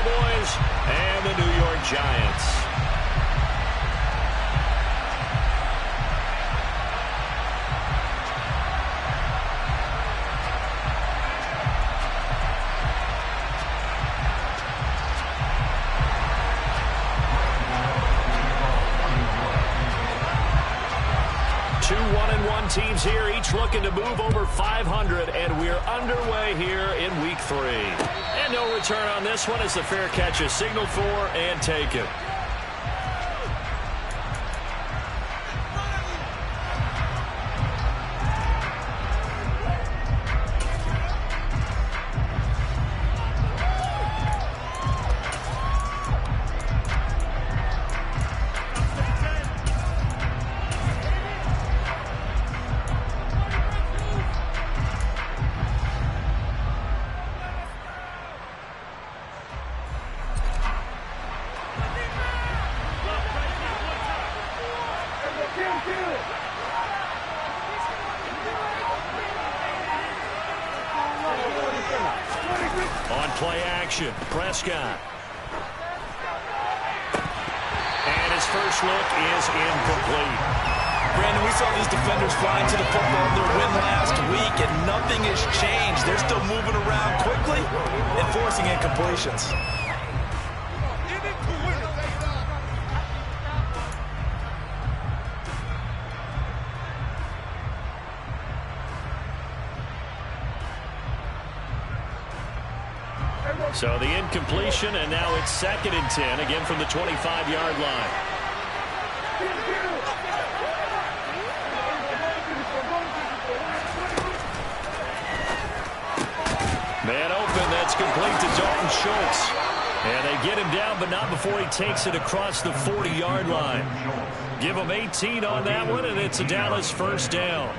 Cowboys and the New York Giants. Two 1-1 teams here, each looking to move over 500, and we're underway here in Week 3. And no return on this one as the fair catch is signaled for and taken. On play action, Prescott. And his first look is incomplete. Brandon, we saw these defenders flying to the football in their win last week, and nothing has changed. They're still moving around quickly and forcing incompletions. So the incompletion, and now it's 2nd and 10, again from the 25-yard line. Man open, that's complete to Dalton Schultz. And they get him down, but not before he takes it across the 40-yard line. Give him 18 on that one, and it's a Dallas first down.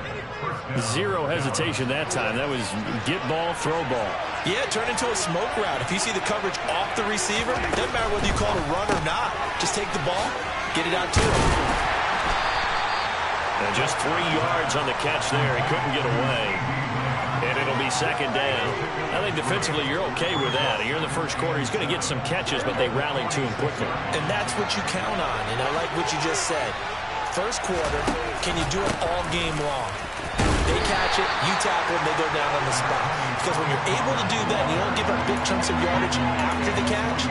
Zero hesitation that time. That was get ball, throw ball. Yeah, turn into a smoke route. If you see the coverage off the receiver, doesn't matter whether you call it a run or not. Just take the ball, get it out to him. And just 3 yards on the catch there. He couldn't get away. And it'll be 2nd down. I think defensively you're okay with that. Here in the first quarter, he's going to get some catches, but they rallied to him quickly. And that's what you count on. And I like what you just said. First quarter, can you do it all game long? They catch it, you tackle them, they go down on the spot. Because when you're able to do that and you don't give up big chunks of yardage after the catch,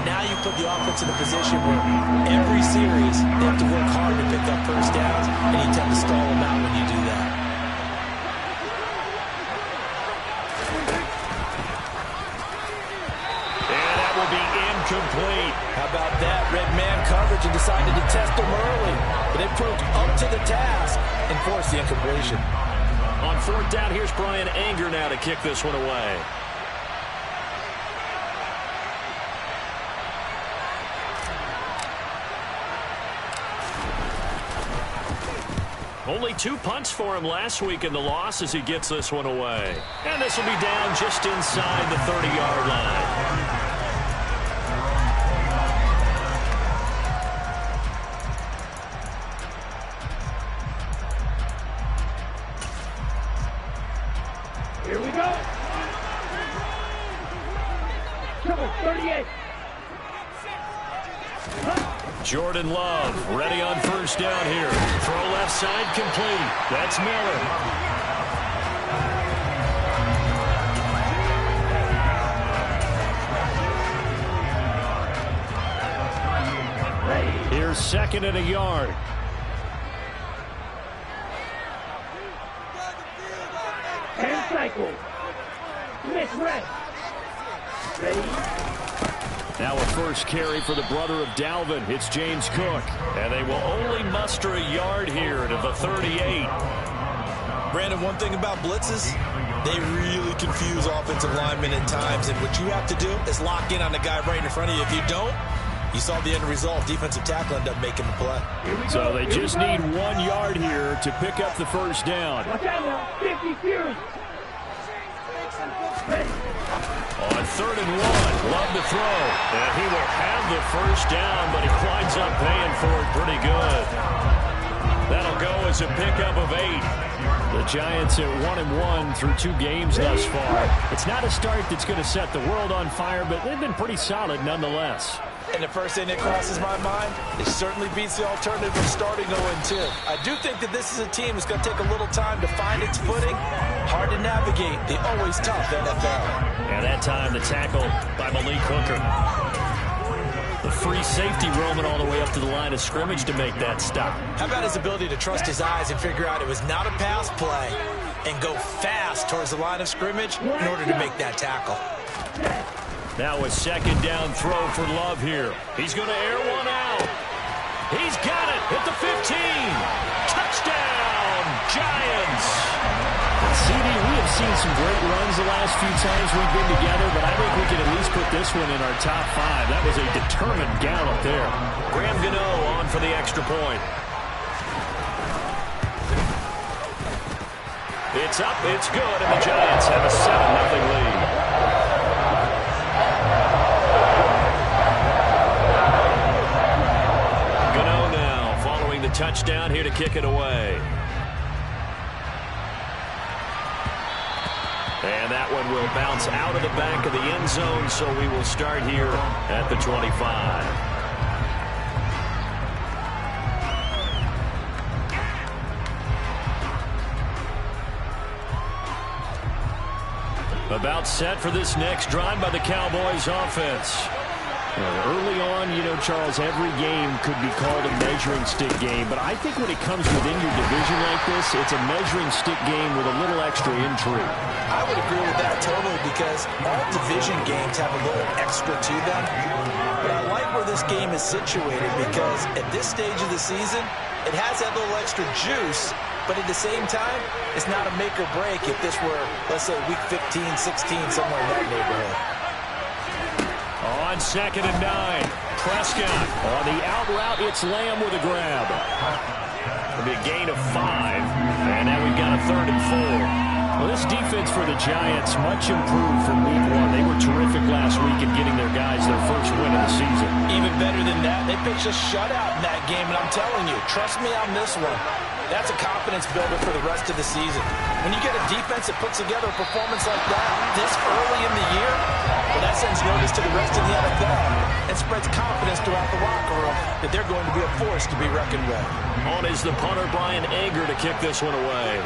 now you put the offense in a position where every series they have to work hard to pick up first downs, and you tend to stall them out when you do that. And that will be incomplete. How about that? Red man coverage and decided to test them early. But they proved up to the task and forced the incompletion. On 4th down, here's Brian Anger now to kick this one away. Only 2 punts for him last week in the loss as he gets this one away. And this will be down just inside the 30-yard line. Here we go. Triple 38. Jordan Love ready on first down here. Throw left side complete. That's Miller. Here's 2nd and a yard. Hand cycle. Miss red. Ready. Now a first carry for the brother of Dalvin. It's James Cook. And they will only muster a yard here to the 38. Brandon, one thing about blitzes, they really confuse offensive linemen at times. And what you have to do is lock in on the guy right in front of you. If you don't, you saw the end result. Defensive tackle ended up making the play. So they just need 1 yard here to pick up the first down. Watch out now. 50 Fury. On 3rd and 1, Love to throw. And he will have the first down, but he winds up paying for it pretty good. That'll go as a pickup of 8. The Giants at 1-1 through 2 games thus far. It's not a start that's going to set the world on fire, but they've been pretty solid nonetheless. And the first thing that crosses my mind, it certainly beats the alternative of starting 0-2. I do think that this is a team that's going to take a little time to find its footing. Hard to navigate the always tough NFL. And that time the tackle by Malik Hooker. The free safety roaming all the way up to the line of scrimmage to make that stop. How about his ability to trust his eyes and figure out it was not a pass play and go fast towards the line of scrimmage in order to make that tackle. Now a second down throw for Love here. He's going to air one out. He's got it at the 15. Touchdown, Giants. CD, we have seen some great runs the last few times we've been together, but I think we can at least put this one in our top 5. That was a determined gallop there. Graham Gano on for the extra point. It's up, it's good, and the Giants have a 7-0 lead. Gano now following the touchdown here to kick it away. And that one will bounce out of the back of the end zone, so we will start here at the 25. About set for this next drive by the Cowboys offense. Early on, you know, Charles, every game could be called a measuring stick game, but I think when it comes within your division like this, it's a measuring stick game with a little extra intrigue. I would agree with that totally because all division games have a little extra to them. But I like where this game is situated because at this stage of the season, it has that little extra juice, but at the same time, it's not a make or break if this were, let's say, week 15, 16, somewhere in that neighborhood. On 2nd and 9, Prescott on the out route. It's Lamb with a grab. It'll be a gain of 5, and now we've got a 3rd and 4. Well, this defense for the Giants much improved from week 1. They were terrific last week in getting their guys their first win of the season. Even better than that, they pitched a shutout in that game, and I'm telling you, trust me on this one. That's a confidence builder for the rest of the season. When you get a defense that puts together a performance like that this early in the year, well, that sends notice to the rest of the NFL and spreads confidence throughout the locker room that they're going to be a force to be reckoned with. On is the punter, Brian Ager, to kick this one away.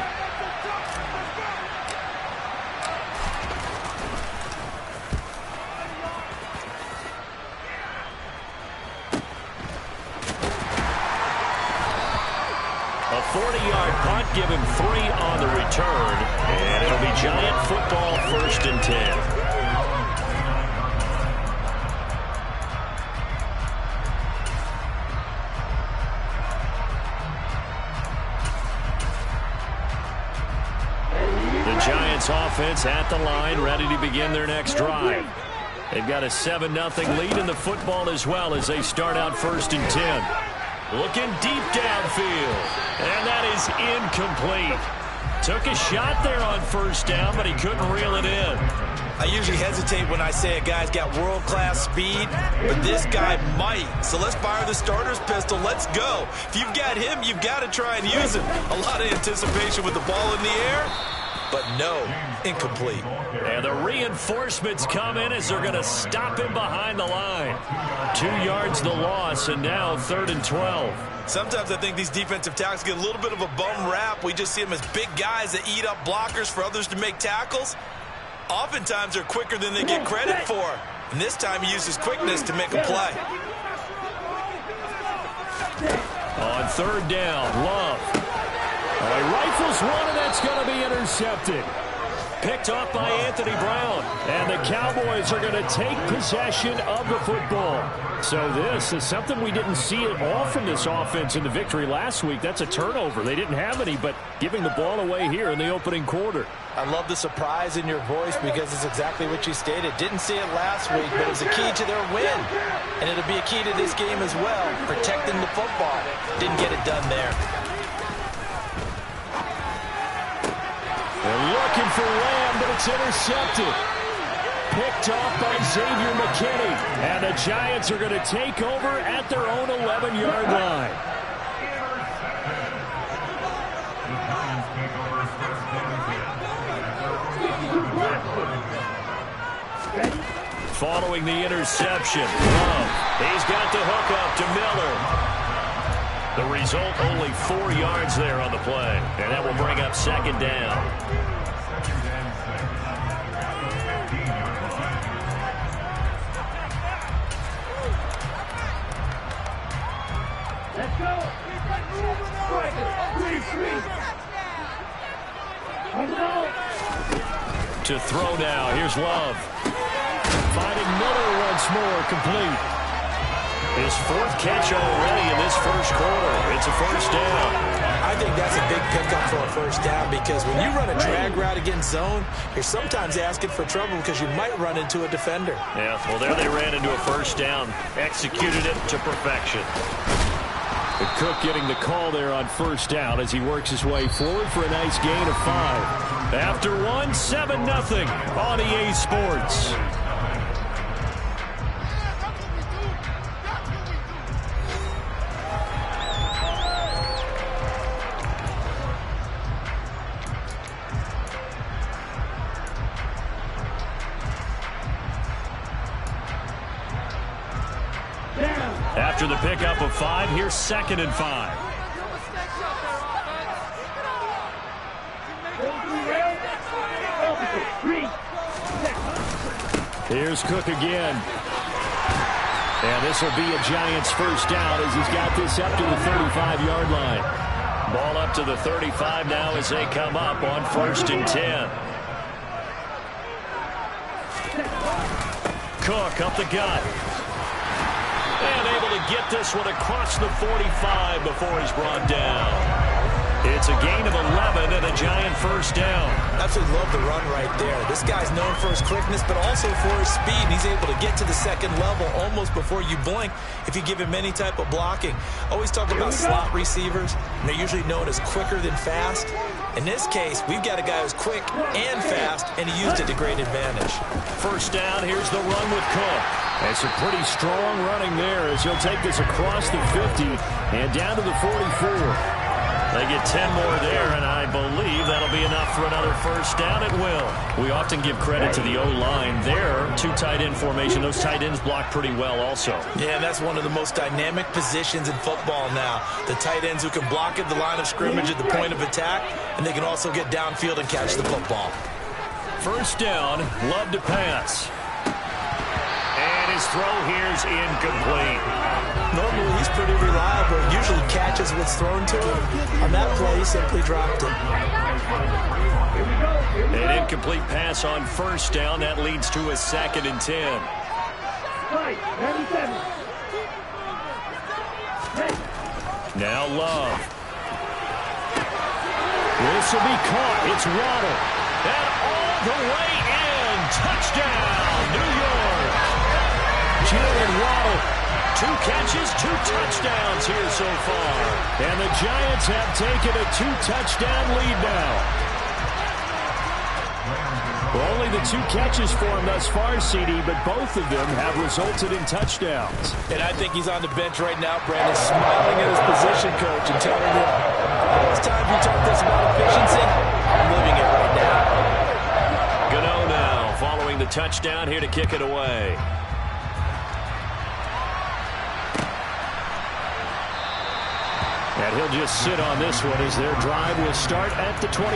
A 40-yard punt, give him 3 on the return, and it'll be Giant football, 1st and 10. The Giants offense at the line, ready to begin their next drive. They've got a 7-0 lead in the football as well as they start out 1st and 10. Looking deep downfield, and that is incomplete. Took a shot there on 1st down, but he couldn't reel it in. I usually hesitate when I say a guy's got world-class speed, but this guy might. So let's fire the starter's pistol. Let's go. If you've got him, you've got to try and use him. A lot of anticipation with the ball in the air, but no, incomplete. And the reinforcements come in as they're going to stop him behind the line. 2 yards the loss, and now 3rd and 12. Sometimes I think these defensive tackles get a little bit of a bum rap. We just see them as big guys that eat up blockers for others to make tackles. Oftentimes they're quicker than they get credit for. And this time he uses quickness to make a play. On 3rd down, Love. He rifles one, and that's going to be intercepted. Picked off by Anthony Brown. And the Cowboys are going to take possession of the football. So this is something we didn't see at all from this offense in the victory last week. That's a turnover. They didn't have any, but giving the ball away here in the opening quarter. I love the surprise in your voice because it's exactly what you stated. Didn't see it last week, but it was a key to their win. And it'll be a key to this game as well, protecting the football. Didn't get it done there. They're looking for Lamb, but it's intercepted. Picked off by Xavier McKinney. And the Giants are going to take over at their own 11-yard line. following the interception. Love. He's got the hook up to Miller. The result, only 4 yards there on the play. And that will bring up second down. Let's go. To throw now. Here's Love. Finding Miller once more, complete. His 4th catch already in this first quarter. It's a first down. I think that's a big pickup for a first down because when you run a drag route against zone, you're sometimes asking for trouble because you might run into a defender. Yeah, well, there they ran into a first down. Executed it to perfection. But Cook getting the call there on first down as he works his way forward for a nice gain of 5. After 1, 7-0 on EA Sports. After the pickup of 5, here's 2nd and 5. Here's Cook again. And this will be a Giants first down as he's got this up to the 35-yard line. Ball up to the 35 now as they come up on 1st and 10. Cook up the gut. And able to get this one across the 45 before he's brought down. It's a gain of 11 and a Giant first down. Absolutely love the run right there. This guy's known for his quickness, but also for his speed. He's able to get to the 2nd level almost before you blink if you give him any type of blocking. Always talk about slot receivers, and they're usually known as quicker than fast. In this case, we've got a guy who's quick and fast, and he used it to great advantage. First down, here's the run with Cook. That's a pretty strong running there as he'll take this across the 50 and down to the 44. They get 10 more there, and I believe that'll be enough for another first down. It will. We often give credit to the O-line there. 2 tight end formation. Those tight ends block pretty well also. Yeah, and that's one of the most dynamic positions in football now. The tight ends who can block at the line of scrimmage at the point of attack, and they can also get downfield and catch the football. First down, Love to pass. And his throw here's incomplete. Normally, he's pretty reliable. Usually catches what's thrown to him. On that play, he simply dropped it. An incomplete pass on first down. That leads to a 2nd and 10. Now Love. This will be caught. It's Waddle. And all the way in. Touchdown, New York. Jalen Waddle. 2 catches, 2 touchdowns here so far. And the Giants have taken a 2-touchdown lead now. Well, only the 2 catches for him thus far, CD, but both of them have resulted in touchdowns. And I think he's on the bench right now, Brandon, smiling at his position coach and telling him, those times you talk this about efficiency, I'm living it right now. Gano now following the touchdown here to kick it away. And he'll just sit on this one as their drive will start at the 25.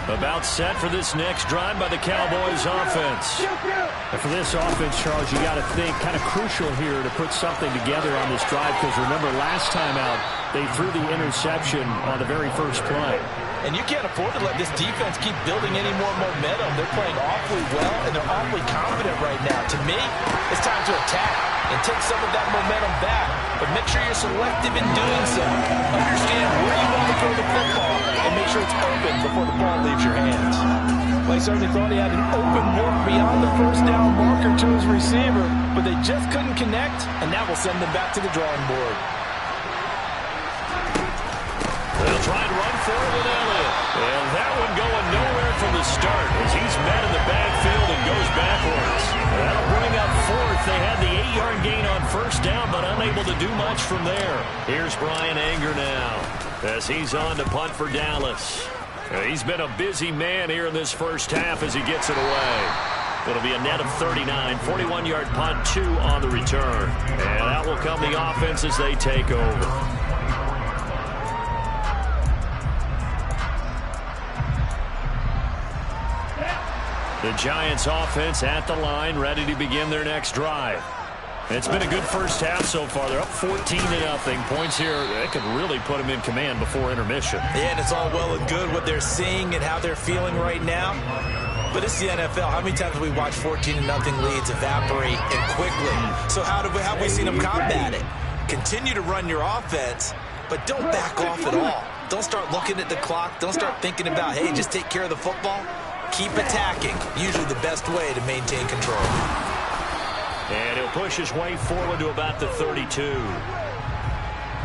About set for this next drive by the Cowboys offense. And for this offense, Charles, you got to think kind of crucial here to put something together on this drive because remember last time out they threw the interception on the very first play. And you can't afford to let this defense keep building any more momentum. They're playing awfully well, and they're awfully confident right now. To me, it's time to attack and take some of that momentum back. But make sure you're selective in doing so. Understand where you want to throw the football and make sure it's open before the ball leaves your hands. Well, I certainly thought he had an open look beyond the first down marker to his receiver, but they just couldn't connect, and that will send them back to the drawing board. They'll try and run for it with Elliott. And that one going nowhere from the start as he's met in the backfield and goes backwards. That'll bring up 4th. They had the 8-yard gain on first down, but unable unable to do much from there. Here's Bryan Anger now as he's on to punt for Dallas. He's been a busy man here in this first half as he gets it away. It'll be a net of 39, 41-yard punt, 2 on the return. And that will come the offense as they take over. The Giants offense at the line, ready to begin their next drive. It's been a good first half so far. They're up 14-0. Points here, they could really put them in command before intermission. Yeah, and it's all well and good what they're seeing and how they're feeling right now. But it's the NFL. How many times have we watched 14-0 leads evaporate and quickly? So how have we seen them combat it? Continue to run your offense, but don't back off at all. Don't start looking at the clock. Don't start thinking about, hey, just take care of the football. Keep attacking. Usually the best way to maintain control. And he'll push his way forward to about the 32.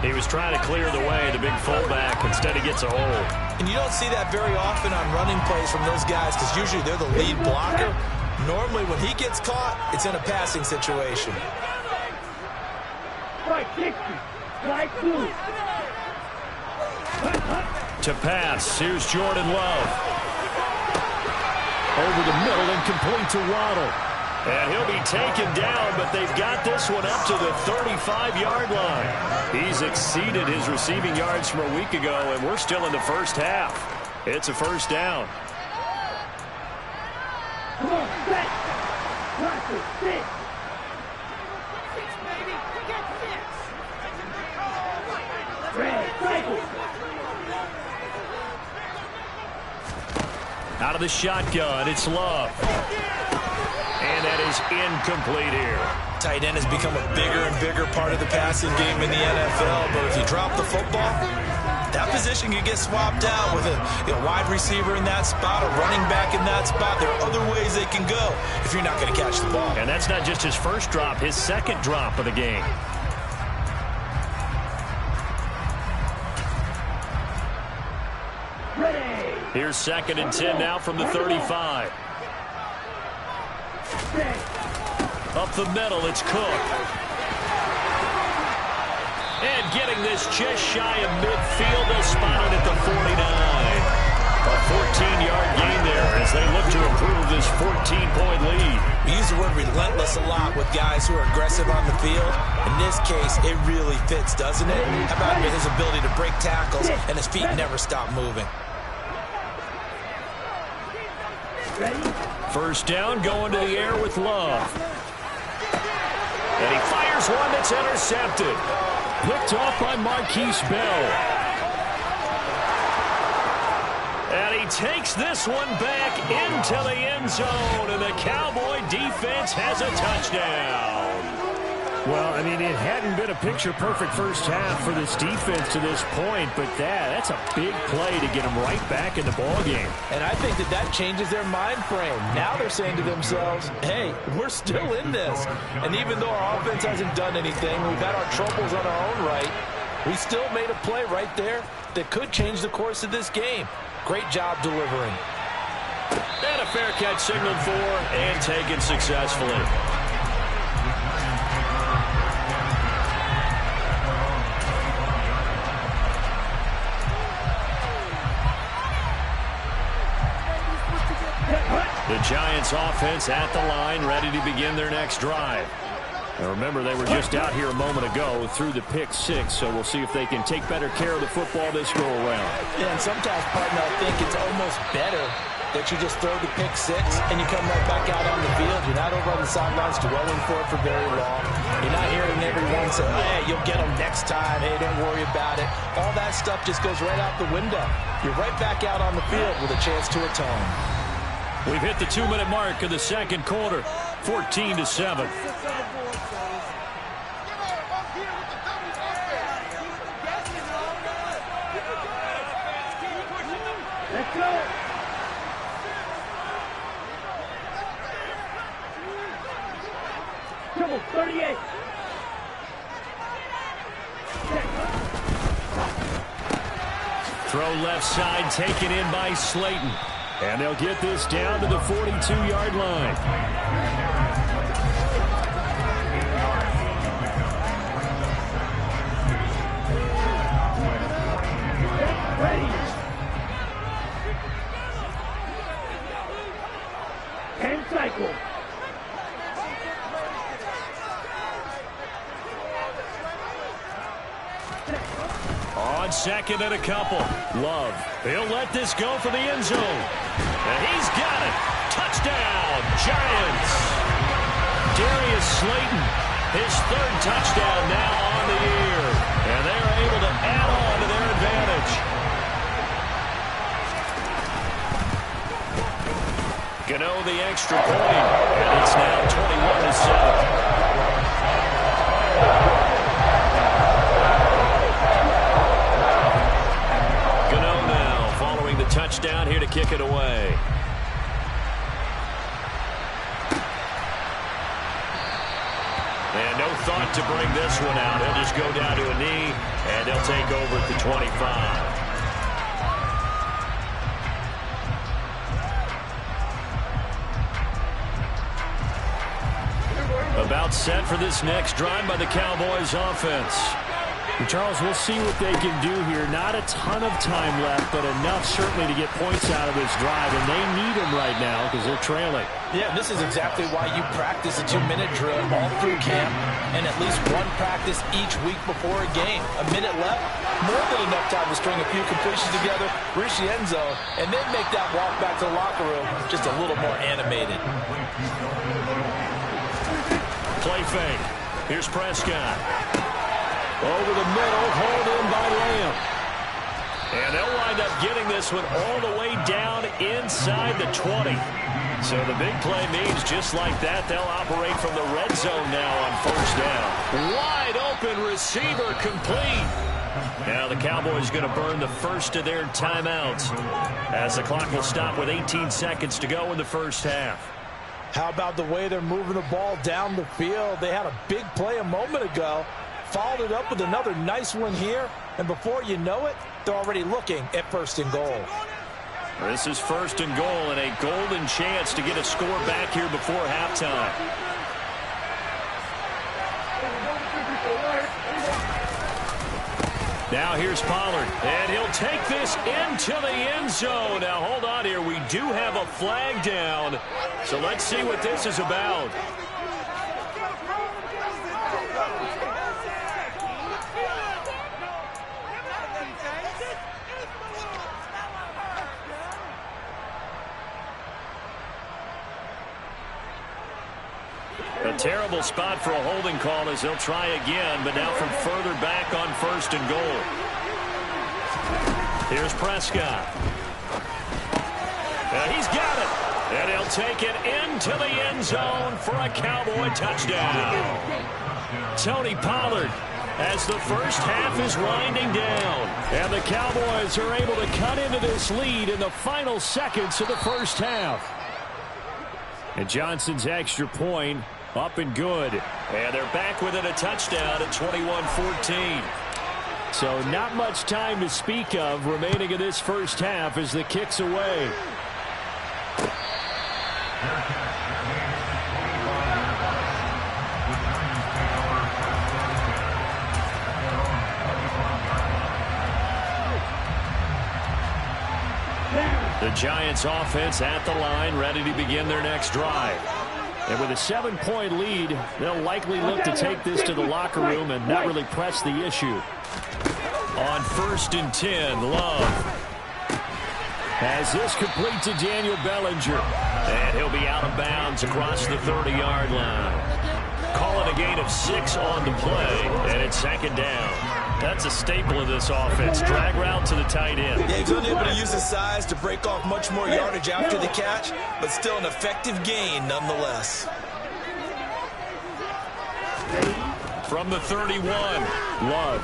He was trying to clear the way, the big fullback. Instead, he gets a hold. And you don't see that very often on running plays from those guys because usually they're the lead blocker. Normally, when he gets caught, it's in a passing situation. Strike 60. Strike 2. To pass, here's Jordan Love. Over the middle and complete to Waddle. And he'll be taken down, but they've got this one up to the 35-yard line. He's exceeded his receiving yards from a week ago, and we're still in the first half. It's a first down. Come on, set. Practice, 6. 6, baby. Red, cycle. Out of the shotgun, it's Love. And that is incomplete here. Tight end has become a bigger and bigger part of the passing game in the NFL, but if you drop the football, that position can get swapped out with a wide receiver in that spot, a running back in that spot. There are other ways they can go if you're not going to catch the ball. And that's not just his first drop, his second drop of the game. Here's 2nd and 10 now from the 35. Up the middle, it's Cook. And getting this just shy of midfield, they'll spot it at the 49. A 14-yard gain there as they look to improve this 14-point lead. We use the word relentless a lot with guys who are aggressive on the field. In this case, it really fits, doesn't it? How about his ability to break tackles and his feet never stop moving? First down, going to the air with Love. And he fires one that's intercepted. Picked off by Marquise Bell. And he takes this one back into the end zone, and the Cowboy defense has a touchdown. Well, I mean, it hadn't been a picture-perfect first half for this defense to this point, but that's a big play to get them right back in the ballgame. And I think that changes their mind frame. Now they're saying to themselves, hey, we're still in this. And even though our offense hasn't done anything, we've had our troubles on our own right, we still made a play right there that could change the course of this game. Great job delivering. And a fair catch signaled for and taken successfully. The Giants offense at the line, ready to begin their next drive. Now remember, they were just out here a moment ago through the pick 6, so we'll see if they can take better care of the football this go around. Yeah, and sometimes, partner, I think it's almost better that you just throw the pick 6 and you come right back out on the field. You're not over on the sidelines dwelling for it for very long. You're not hearing everyone say, hey, you'll get them next time. Hey, don't worry about it. All that stuff just goes right out the window. You're right back out on the field with a chance to atone. We've hit the 2-minute mark of the second quarter, 14-7. Let's go. Triple 38. Throw left side, taken in by Slayton. And they'll get this down to the 42-yard line. On second and a couple. Love. He'll let this go for the end zone. And he's got it. Touchdown, Giants. Darius Slayton, his third touchdown now on the year. And they are able to add on to their advantage. Gano the extra point. And it's now 21-7. Touchdown here to kick it away. And no thought to bring this one out. He'll just go down to a knee, and he'll take over at the 25. About set for this next drive by the Cowboys offense. Charles, we'll see what they can do here. Not a ton of time left, but enough certainly to get points out of this drive, and they need them right now because they're trailing. Yeah, this is exactly why you practice a 2-minute drill all through camp and at least one practice each week before a game. A minute left, more than enough time to string a few completions together, reach the end zone, and then make that walk back to the locker room just a little more animated. Play fake. Here's Prescott. Over the middle, hauled in by Lamb. And they'll wind up getting this one all the way down inside the 20. So the big play means just like that, they'll operate from the red zone now on first down. Wide open receiver complete. Now the Cowboys going to burn the first of their timeouts as the clock will stop with 18 seconds to go in the first half. How about the way they're moving the ball down the field? They had a big play a moment ago. Followed it up with another nice one here, and before you know it, they're already looking at first and goal. This is first and goal and a golden chance to get a score back here before halftime. Now here's Pollard, and he'll take this into the end zone. Now hold on here, we do have a flag down, so let's see what this is about. A terrible spot for a holding call as they'll try again, but now from further back on first and goal. Here's Prescott. He's got it. And he'll take it into the end zone for a Cowboy touchdown. Tony Pollard as the first half is winding down. And the Cowboys are able to cut into this lead in the final seconds of the first half. And Johnson's extra point up and good. And they're back within a touchdown at 21-14. So not much time to speak of remaining in this first half as the kick's away. The Giants offense at the line, ready to begin their next drive. And with a 7-point lead, they'll likely look to take this to the locker room and not really press the issue. On first and 10, Love has this complete to Daniel Bellinger. And he'll be out of bounds across the 30-yard line. Calling a gain of 6 on the play, and it's second down. That's a staple of this offense. Drag route to the tight end. Yeah, he's unable to use his size to break off much more yardage after the catch, but still an effective gain nonetheless. From the 31, Love.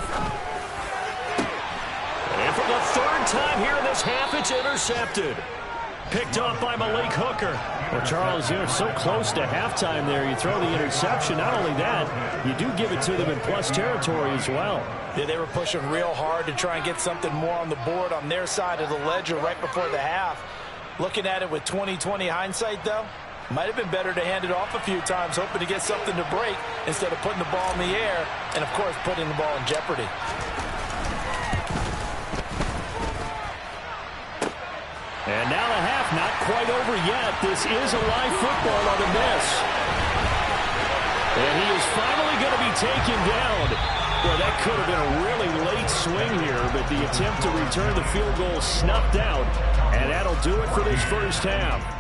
And for the third time here in this half, it's intercepted. Picked off by Malik Hooker. Well, Charles, you're so close to halftime there. You throw the interception. Not only that, you do give it to them in plus territory as well. Yeah, they were pushing real hard to try and get something more on the board on their side of the ledger right before the half. Looking at it with 20/20 hindsight, though, might have been better to hand it off a few times, hoping to get something to break instead of putting the ball in the air and, of course, putting the ball in jeopardy. And now the half not quite over yet. This is a live football on the miss. And he is finally going to be taken down. Well, that could have been a really late swing here, but the attempt to return the field goal snuffed out, and that'll do it for this first half.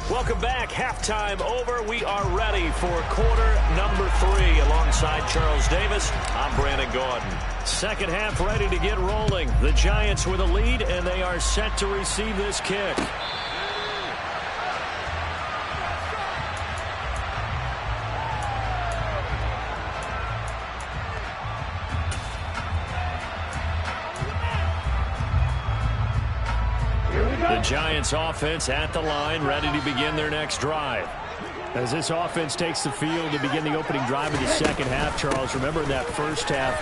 Welcome back. Halftime over. We are ready for quarter number 3. Alongside Charles Davis, I'm Brandon Gaudin. Second half ready to get rolling. The Giants with a lead, and they are set to receive this kick. The Giants offense at the line, ready to begin their next drive. As this offense takes the field to begin the opening drive of the second half, Charles, remember in that first half,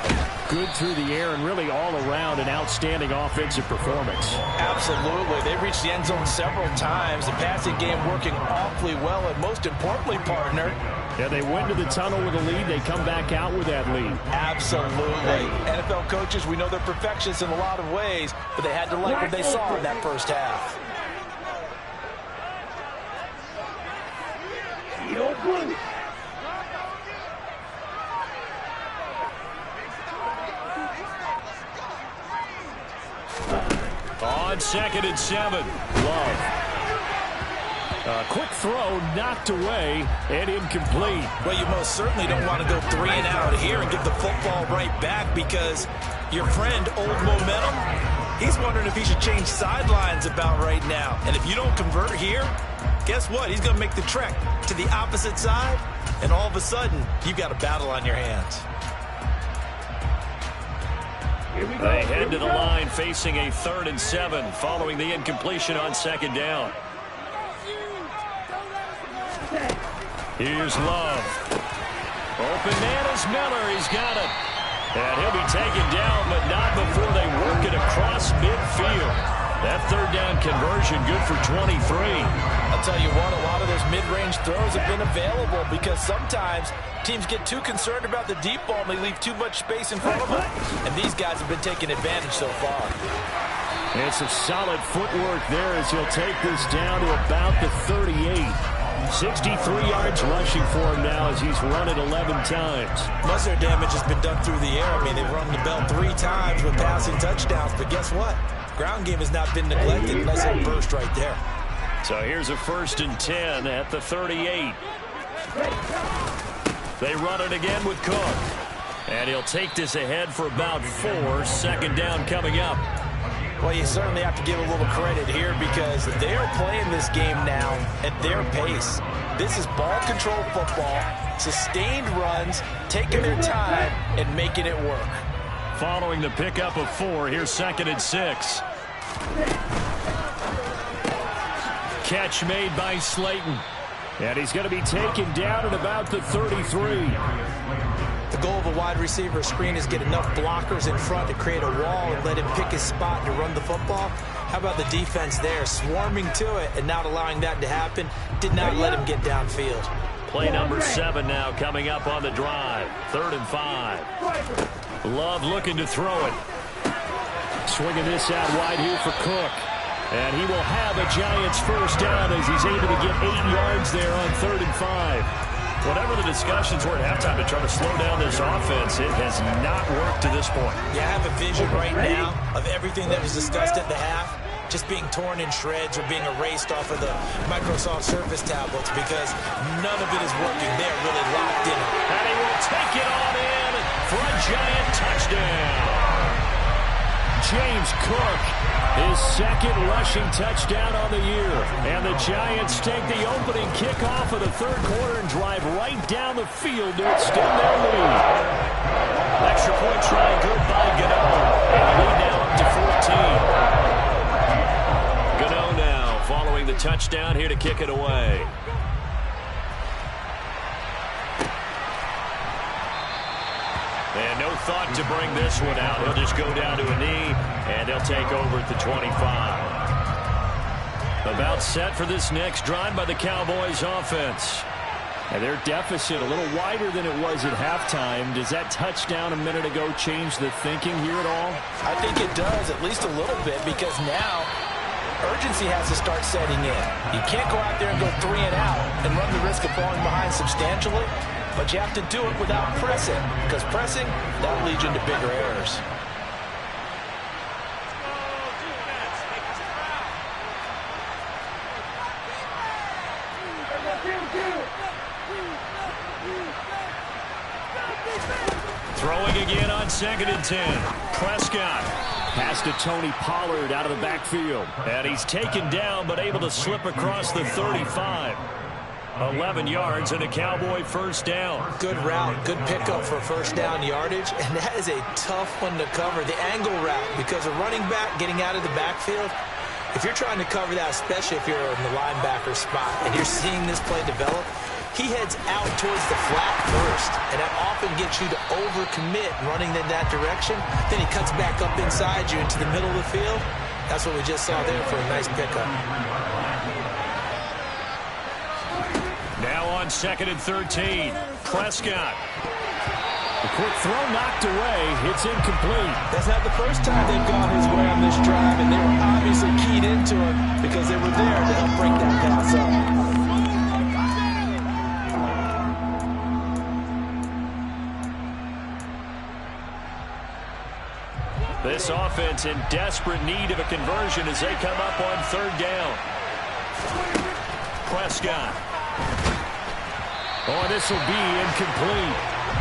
good through the air and really all around an outstanding offensive performance. Absolutely. They reached the end zone several times. The passing game working awfully well, and most importantly, partner, yeah, they went to the tunnel with a lead. They come back out with that lead. Absolutely. NFL coaches, we know they're perfectionists in a lot of ways, but they had to like what they saw in that first half. On 2nd and 7. Love. Quick throw, knocked away, and incomplete. Well, you most certainly don't want to go 3 and out here and give the football right back, because your friend, Old Momentum, he's wondering if he should change sidelines about right now. And if you don't convert here, guess what? He's going to make the trek to the opposite side, and all of a sudden, you've got a battle on your hands. They head to the line facing a 3rd and 7 following the incompletion on 2nd down. Here's Love. Open man is Miller. He's got it. And he'll be taken down, but not before they work it across midfield. That 3rd down conversion good for 23. I'll tell you what, a lot of those mid-range throws have been available, because sometimes teams get too concerned about the deep ball and they leave too much space in front of them. And these guys have been taking advantage so far. And some solid footwork there as he'll take this down to about the 38. 63 yards rushing for him now as he's run it 11 times. Most of their damage has been done through the air. I mean, they've rung the bell 3 times with passing touchdowns, but guess what? Ground game has not been neglected. Nice little burst right there. So here's a 1st and 10 at the 38. They run it again with Cook. And he'll take this ahead for about 4. 2nd down coming up. Well, you certainly have to give a little credit here, because they are playing this game now at their pace. This is ball control football, sustained runs, taking their time and making it work. Following the pickup of 4, here's 2nd and 6. Catch made by Slayton. And he's going to be taken down at about the 33. The goal of a wide receiver screen is get enough blockers in front to create a wall and let him pick his spot to run the football. How about the defense there, swarming to it and not allowing that to happen? Did not let him get downfield. Play number 7 now coming up on the drive. 3rd and 5. Love looking to throw it. Swinging this out wide here for Cook. And he will have a Giants first down as he's able to get 8 yards there on 3rd and 5. Whatever the discussions were at halftime to try to slow down this offense, it has not worked to this point. Yeah, I have a vision right now of everything that was discussed at the half just being torn in shreds or being erased off of the Microsoft Surface tablets, because none of it is working. They're really locked in. And he will take it on in for a Giant touchdown. James Cook, his 2nd rushing touchdown on the year. And the Giants take the opening kickoff of the 3rd quarter and drive right down the field to extend their lead. Extra point try good by Gano. And the lead now up to 14. Gano now following the touchdown here to kick it away. And no thought to bring this one out. He'll just go down to a knee, and they'll take over at the 25. About set for this next drive by the Cowboys offense. And their deficit a little wider than it was at halftime. Does that touchdown a minute ago change the thinking here at all? I think it does, at least a little bit, because now urgency has to start setting in. You can't go out there and go 3 and out and run the risk of falling behind substantially, but you have to do it without pressing, because pressing, that leads you into bigger errors. Throwing again on 2nd and 10. Prescott. Pass to Tony Pollard out of the backfield. And he's taken down but able to slip across the 35. 11 yards and a Cowboy first down. Good route, good pickup for first down yardage, and that is a tough one to cover. The angle route, because a running back getting out of the backfield, if you're trying to cover that, especially if you're in the linebacker spot and you're seeing this play develop, he heads out towards the flat first, and that often gets you to overcommit running in that direction. Then he cuts back up inside you into the middle of the field. That's what we just saw there for a nice pickup. Now on 2nd and 13. Prescott. The quick throw knocked away. It's incomplete. That's not the first time they've gone his way on this drive, and they were obviously keyed into it because they were there to help break that pass up. This offense in desperate need of a conversion as they come up on 3rd down. Prescott. Oh, this will be incomplete.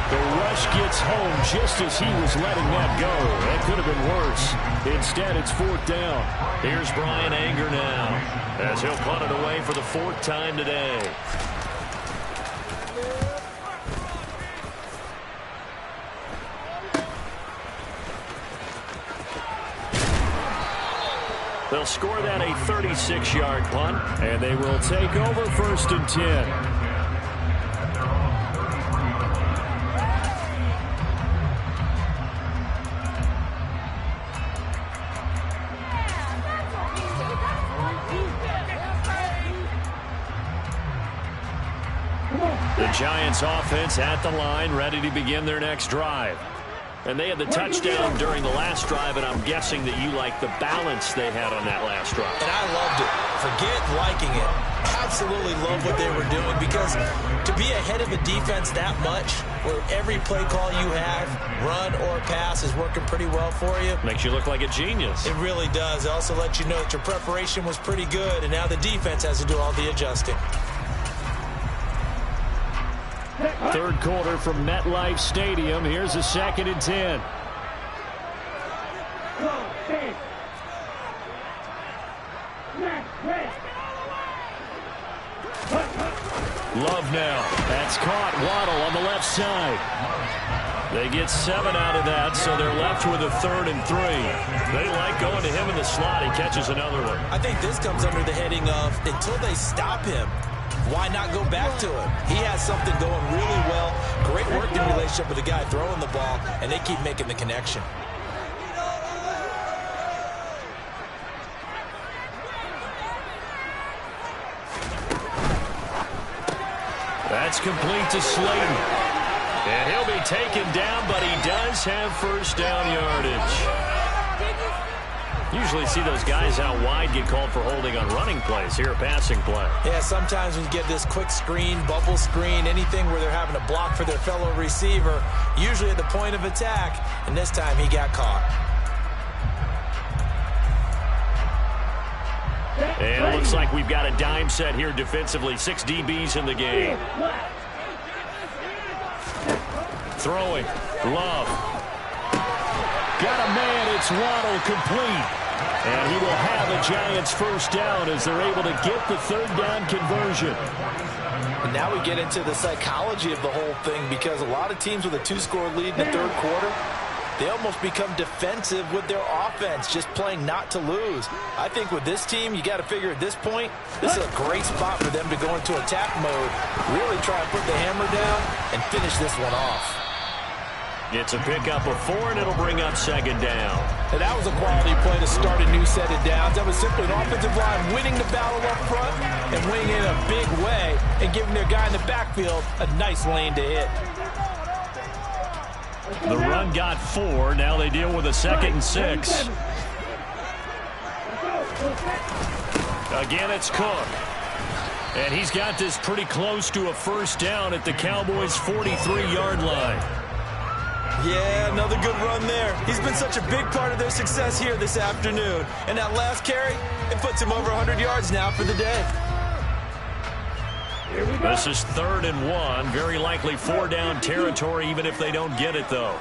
The rush gets home just as he was letting that go. That could have been worse. Instead, it's 4th down. Here's Brian Anger now as he'll punt it away for the 4th time today. They'll score that a 36-yard punt, and they will take over 1st and 10. The Giants offense at the line, ready to begin their next drive. And they had the touchdown during the last drive, and I'm guessing that you like the balance they had on that last drive. And I loved it. Forget liking it. Absolutely love what they were doing, because to be ahead of a defense that much, where every play call you have, run or pass, is working pretty well for you. Makes you look like a genius. It really does. It also lets you know that your preparation was pretty good, and now the defense has to do all the adjusting. 3rd quarter from MetLife Stadium. Here's a 2nd and 10. Love now. That's caught. Waddle on the left side. They get 7 out of that, so they're left with a 3rd and 3. They like going to him in the slot. He catches another one. I think this comes under the heading of, until they stop him, why not go back to him? He has something going really well. Great working relationship with the guy throwing the ball, and they keep making the connection. That's complete to Slayton. And he'll be taken down, but he does have first down yardage. Usually see those guys out wide get called for holding on running plays. Here, a passing play. Yeah, sometimes when you get this quick screen, bubble screen, anything where they're having to block for their fellow receiver, usually at the point of attack, and this time he got caught. And it looks like we've got a dime set here defensively. 6 DBs in the game. Throwing. Love. Got a man. It's Waddle, complete. And he will have a Giants first down as they're able to get the 3rd down conversion. And now we get into the psychology of the whole thing, because a lot of teams with a 2-score lead in the 3rd quarter, they almost become defensive with their offense, just playing not to lose. I think with this team, you got to figure at this point, this is a great spot for them to go into attack mode, really try and put the hammer down and finish this one off. It's a pickup of 4, and it'll bring up 2nd down. And that was a quality play to start a new set of downs. That was simply an offensive line winning the battle up front and winning in a big way and giving their guy in the backfield a nice lane to hit. The run got 4. Now they deal with a 2nd and 6. Again, it's Cook. And he's got this pretty close to a first down at the Cowboys' 43-yard line. Yeah, another good run there. He's been such a big part of their success here this afternoon. And that last carry, it puts him over 100 yards now for the day. This is 3rd and 1. Very likely 4-down territory, even if they don't get it, though.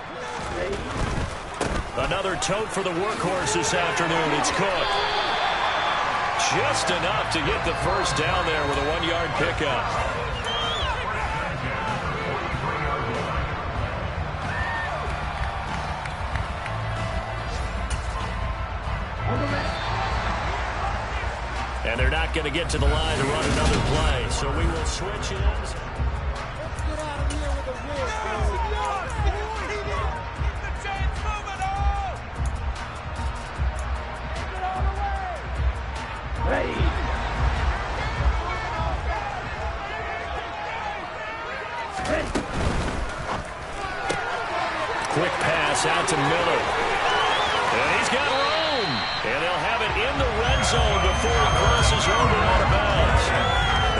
Another tote for the workhorse this afternoon. It's Cook. Just enough to get the first down there with a 1-yard pickup. And they're not going to get to the line to run another play, so we will switch ends. Quick pass out to Miller. And he's got room. And they'll have it in the red zone before he crosses over out of bounds.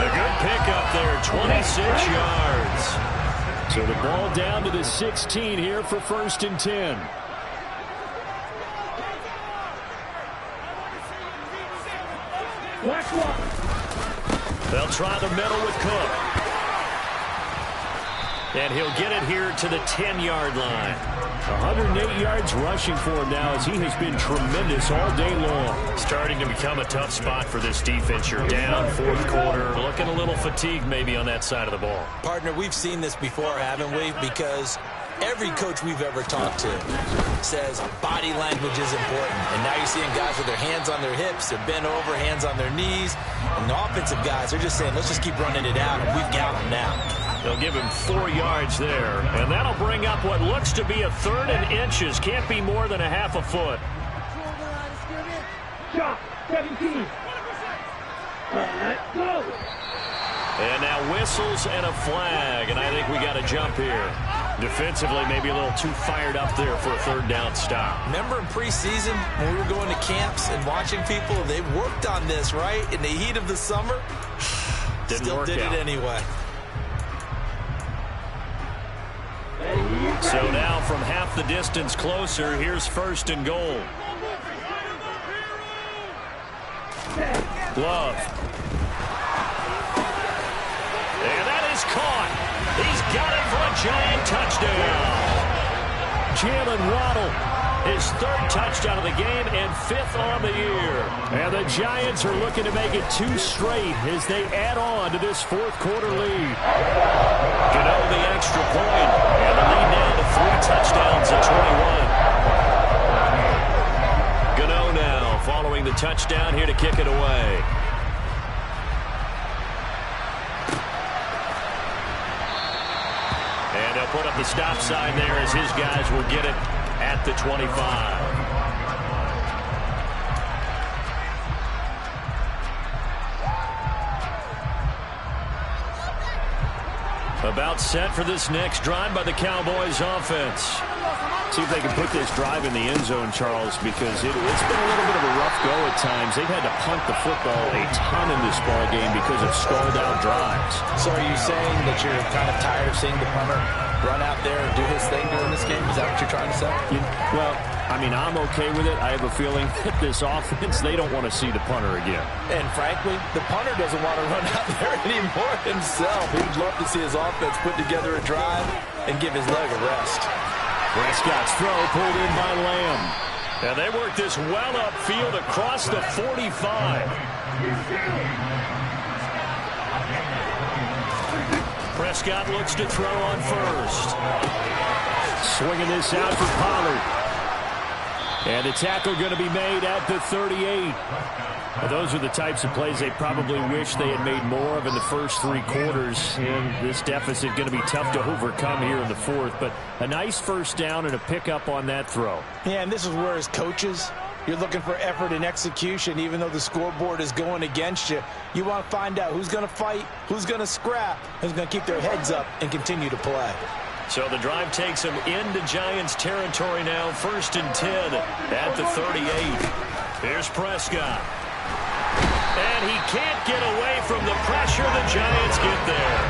A good pickup there, 26 yards. So the ball down to the 16 here for 1st and 10. They'll try the middle with Cook. And he'll get it here to the 10-yard line. 108 yards rushing for him now as he has been tremendous all day long. Starting to become a tough spot for this defense. You're down 4th quarter. Looking a little fatigued maybe on that side of the ball. Partner, we've seen this before, haven't we? Because every coach we've ever talked to says body language is important. And now you're seeing guys with their hands on their hips, they're bent over, hands on their knees. And the offensive guys are just saying, let's just keep running it out, and we've got them now. They'll give him 4 yards there. And that'll bring up what looks to be a 3rd and inches. Can't be more than a half a foot. Shot, 17. Let's go. And now whistles and a flag. And I think we got a jump here. Defensively, maybe a little too fired up there for a 3rd down stop. Remember in preseason when we were going to camps and watching people, they worked on this, right? In the heat of the summer, still did it anyway. So now from half the distance closer, here's 1st and goal. Love. And that is caught. He's got it for a giant touchdown. Jalen Waddle, his 3rd touchdown of the game and 5th on the year. And the Giants are looking to make it 2 straight as they add on to this 4th quarter lead. Gano the extra point. And the lead now to 3 touchdowns at 21. Gano now following the touchdown here to kick it away. And they'll put up the stop sign there as his guys will get it at the 25. About set for this next drive by the Cowboys offense. See if they can put this drive in the end zone, Charles, because it's been a little bit of a rough go at times. They've had to punt the football a ton in this ball game because of stalled-out drives. So are you saying that you're kind of tired of seeing the punter run out there and do his thing during this game? Is that what you're trying to say? Well, I mean, I'm okay with it. I have a feeling that this offense, they don't want to see the punter again. And frankly, the punter doesn't want to run out there anymore himself. He'd love to see his offense put together a drive and give his leg a rest. Prescott's throw pulled in by Lamb. And they work this well upfield across the 45. Prescott looks to throw on 1st. Swinging this out for Pollard. And the tackle going to be made at the 38. Well, those are the types of plays they probably wish they had made more of in the first 3 quarters. And this deficit going to be tough to overcome here in the 4th. But a nice first down and a pickup on that throw. Yeah, and this is where as coaches, you're looking for effort and execution. Even though the scoreboard is going against you, you want to find out who's going to fight, who's going to scrap, who's going to keep their heads up and continue to play. So the drive takes them into Giants territory now. 1st and 10 at the 38. Here's Prescott. And he can't get away from the pressure. The Giants get there.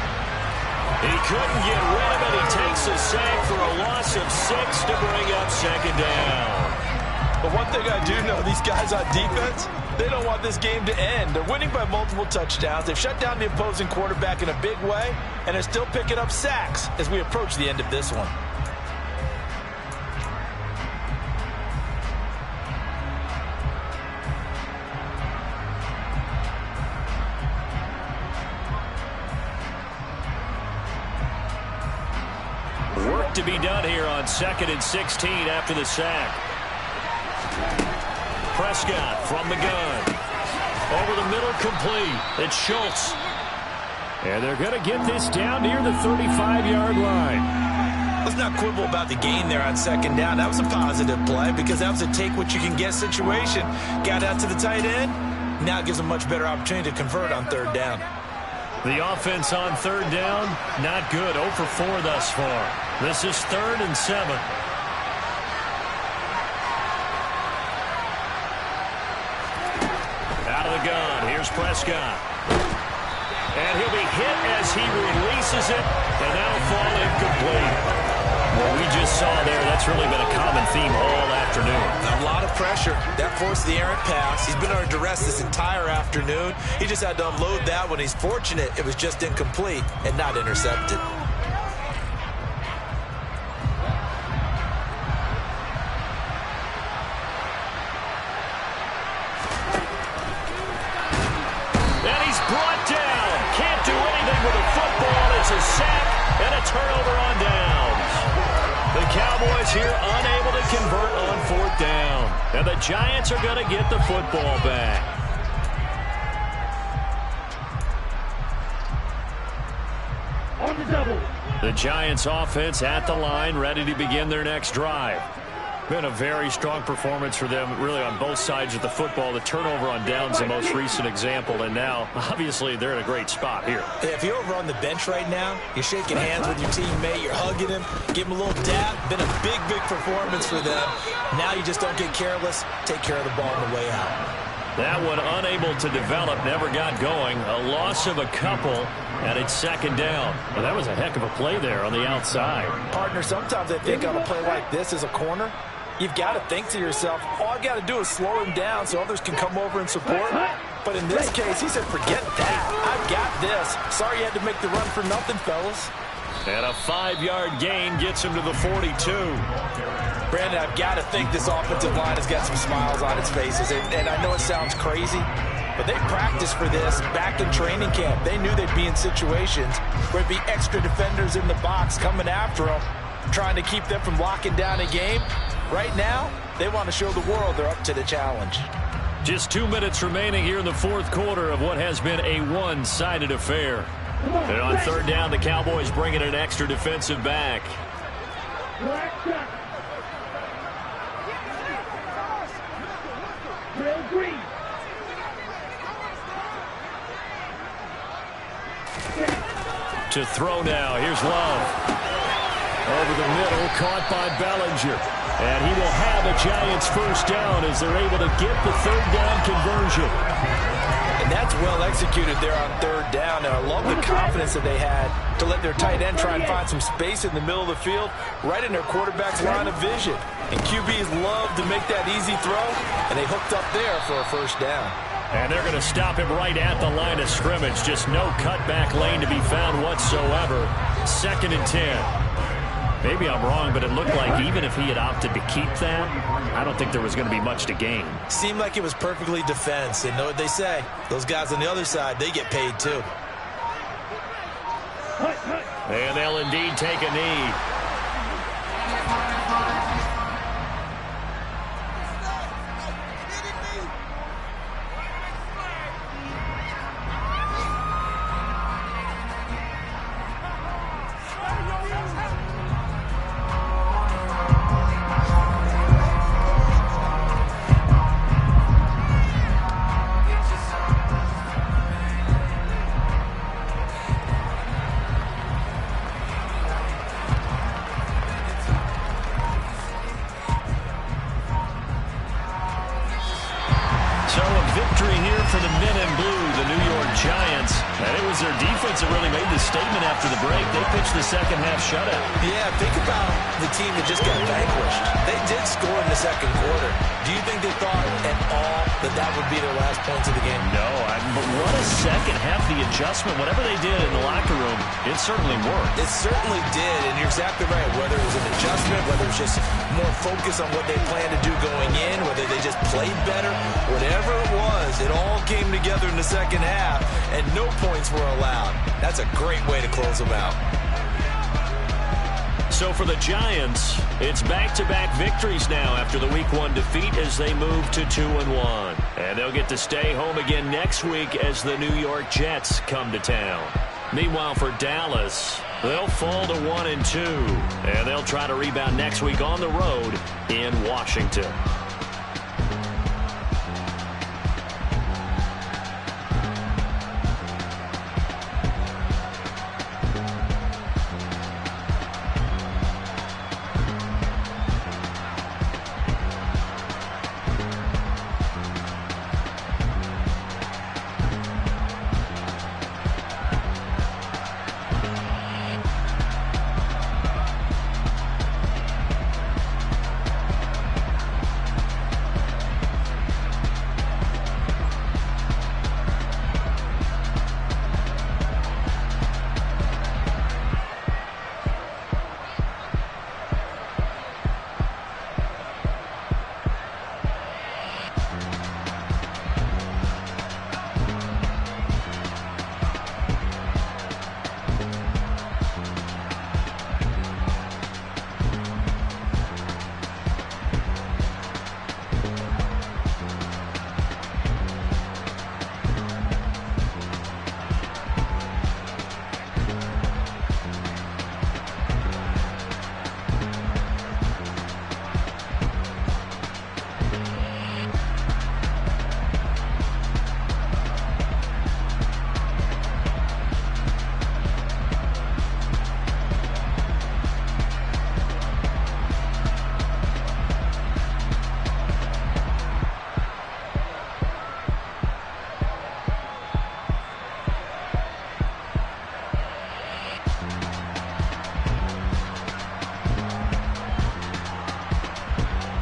He couldn't get rid of it. He takes a sack for a loss of 6 to bring up second down. But one thing I do know, these guys on defense, they don't want this game to end. They're winning by multiple touchdowns. They've shut down the opposing quarterback in a big way, and they're still picking up sacks as we approach the end of this one. Work to be done here on 2nd and 16 after the sack. Prescott from the gun. Over the middle, complete. It's Schultz. And they're going to get this down near the 35-yard line. Let's not quibble about the gain there on 2nd down. That was a positive play because that was a take-what-you-can-get situation. Got out to the tight end. Now it gives them a much better opportunity to convert on 3rd down. The offense on 3rd down, not good. 0 for 4 thus far. This is 3rd and 7. Out of the gun, here's Prescott. And he'll be hit as he releases it, and that'll fall incomplete. What we just saw there, that's really been a common theme all afternoon. A lot of pressure. That forced the errant pass. He's been under duress this entire afternoon. He just had to unload that one. He's fortunate it was just incomplete and not intercepted. And he's brought down. Can't do anything with a football. It's a sack and a turnover on downs. The Cowboys here unable to convert on 4th down. And the Giants are going to get the football back. On the double. The Giants offense at the line, ready to begin their next drive. Been a very strong performance for them, really, on both sides of the football. The turnover on downs, the most recent example, and now, obviously, they're in a great spot here. If you're over on the bench right now, you're shaking hands with your teammate, you're hugging him, give him a little dap. Been a big, big performance for them. Now you just don't get careless. Take care of the ball on the way out. That one unable to develop, never got going. A loss of a couple, and it's 2nd down. Well, that was a heck of a play there on the outside. Partner, sometimes I think on a play like this as a corner, you've got to think to yourself, all I got to do is slow him down so others can come over and support. But in this case, he said, forget that. I've got this. Sorry you had to make the run for nothing, fellas. And a 5-yard gain gets him to the 42. Brandon, I've got to think this offensive line has got some smiles on its faces. And I know it sounds crazy, but they practiced for this back in training camp. They knew they'd be in situations where there'd be extra defenders in the box coming after them, trying to keep them from locking down a game. Right now, they want to show the world they're up to the challenge. Just 2 minutes remaining here in the 4th quarter of what has been a one-sided affair. And on 3rd down, the Cowboys bring in an extra defensive back. To throw now. Here's Love. Over the middle, caught by Bellinger. And he will have a Giants 1st down as they're able to get the 3rd down conversion. And that's well executed there on 3rd down. And I love the confidence that they had to let their tight end try and find some space in the middle of the field, right in their quarterback's line of vision. And QBs love to make that easy throw, and they hooked up there for a 1st down. And they're going to stop him right at the line of scrimmage. Just no cutback lane to be found whatsoever. 2nd and 10. Maybe I'm wrong, but it looked like even if he had opted to keep that, I don't think there was going to be much to gain. Seemed like it was perfectly defense. And know what they say? Those guys on the other side, they get paid too. And they'll indeed take a knee. was their defense that really made the statement after the break. They pitched the second half shutout. Yeah, think about the team that just got vanquished. They did score in the second quarter. Do you think they thought at all that that would be their last points of the game? No, but what a second half. The adjustment, whatever they did in the locker room, it certainly worked. It certainly did, and you're exactly right. Whether it was an adjustment, whether it was just more focus on what they planned to do going in, whether they just played better, whatever it was, it all came together in the second half, and no points were allowed. That's a great way to close them out. So for the Giants, it's back-to-back victories now after the Week 1 defeat as they move to 2-1. And they'll get to stay home again next week as the New York Jets come to town. Meanwhile, for Dallas, they'll fall to 1-2, and they'll try to rebound next week on the road in Washington.